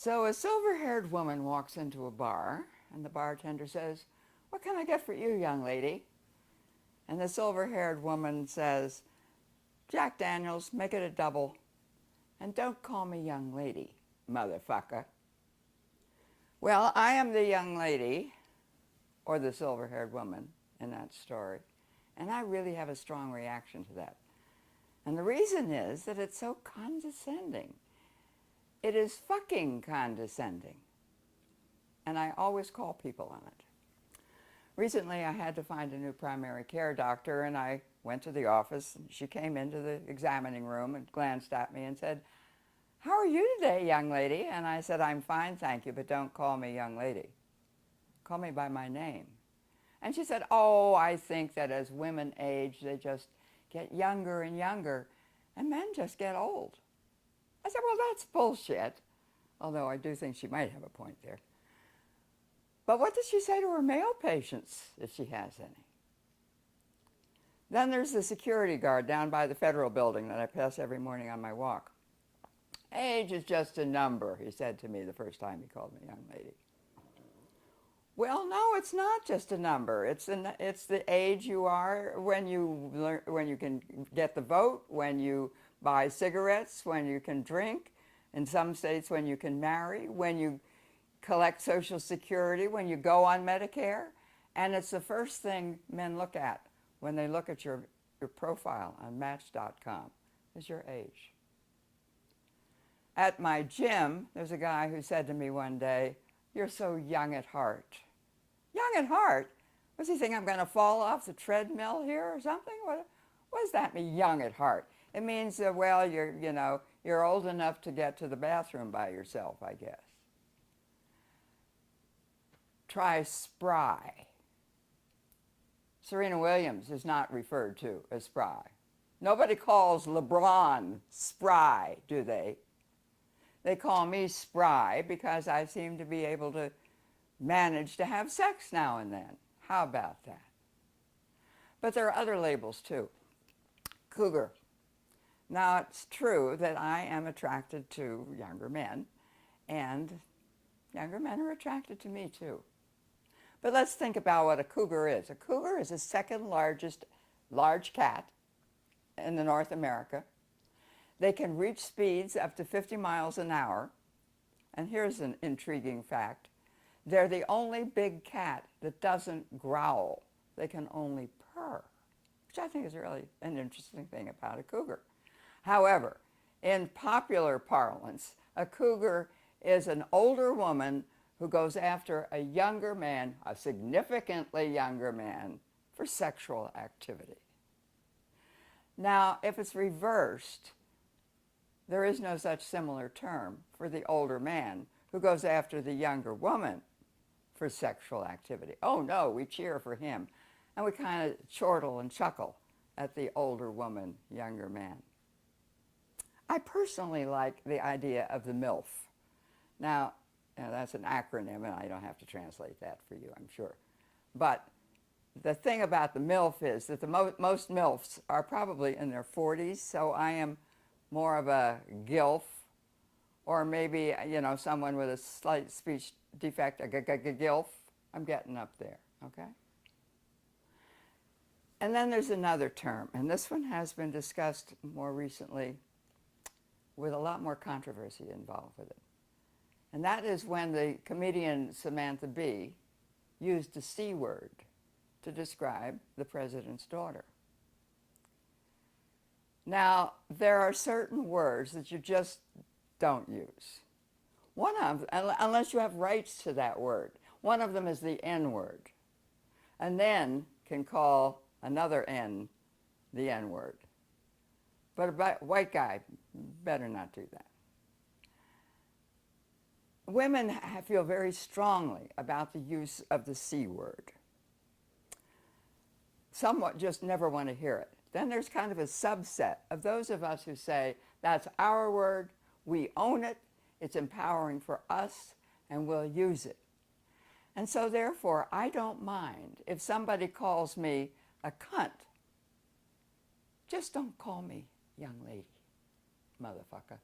So a silver-haired woman walks into a bar, and the bartender says, "What can I get for you, young lady?" And the silver-haired woman says, "Jack Daniels, make it a double. And don't call me young lady, motherfucker." Well, I am the young lady, or the silver-haired woman in that story, and I really have a strong reaction to that. And the reason is that it's so condescending. It is fucking condescending. And I always call people on it. Recently, I had to find a new primary care doctor, and I went to the office, and she came into the examining room and glanced at me and said, "How are you today, young lady?" And I said, "I'm fine, thank you, but don't call me young lady. Call me by my name." And she said, "Oh, I think that as women age, they just get younger and younger, and men just get old." I said, "Well, that's bullshit," although I do think she might have a point there. But what does she say to her male patients, if she has any? Then there's the security guard down by the federal building that I pass every morning on my walk. "Age is just a number," he said to me the first time he called me young lady. Well, no, it's not just a number. It's the age you are when you can get the vote, when you buy cigarettes, when you can drink, in some states when you can marry, when you collect Social Security, when you go on Medicare. And it's the first thing men look at when they look at your profile on Match.com is your age. At my gym, there's a guy who said to me one day, "You're so young at heart." Young at heart? Does he think I'm going to fall off the treadmill here or something? What does that mean, young at heart? It means, well, you're old enough to get to the bathroom by yourself, I guess. Try spry. Serena Williams is not referred to as spry. Nobody calls LeBron spry, do they? They call me spry because I seem to be able to manage to have sex now and then. How about that? But there are other labels too. Cougar. Now, it's true that I am attracted to younger men, and younger men are attracted to me too. But let's think about what a cougar is. A cougar is the second largest large cat in North America. They can reach speeds up to 50 miles an hour. And here's an intriguing fact. They're the only big cat that doesn't growl. They can only purr, which I think is really an interesting thing about a cougar. However, in popular parlance, a cougar is an older woman who goes after a younger man, a significantly younger man, for sexual activity. Now, if it's reversed, there is no such similar term for the older man who goes after the younger woman for sexual activity. Oh no, we cheer for him. And we kind of chortle and chuckle at the older woman, younger man. I personally like the idea of the MILF. Now, that's an acronym, and I don't have to translate that for you, I'm sure. But the thing about the MILF is that most MILFs are probably in their 40s, so I am more of a GILF, or maybe, someone with a slight speech defect, a GILF. I'm getting up there, okay? And then there's another term, and this one has been discussed more recently with a lot more controversy involved with it. And that is when the comedian Samantha Bee used the C word to describe the president's daughter. Now, there are certain words that you just don't use. One of them, unless you have rights to that word, one of them is the N word. An N can call another N the N word. But a white guy better not do that. Women feel very strongly about the use of the C word. Some just never want to hear it. Then there's kind of a subset of those of us who say, that's our word, we own it, it's empowering for us, and we'll use it. And so therefore, I don't mind if somebody calls me a cunt. Just don't call me young lady, motherfucker.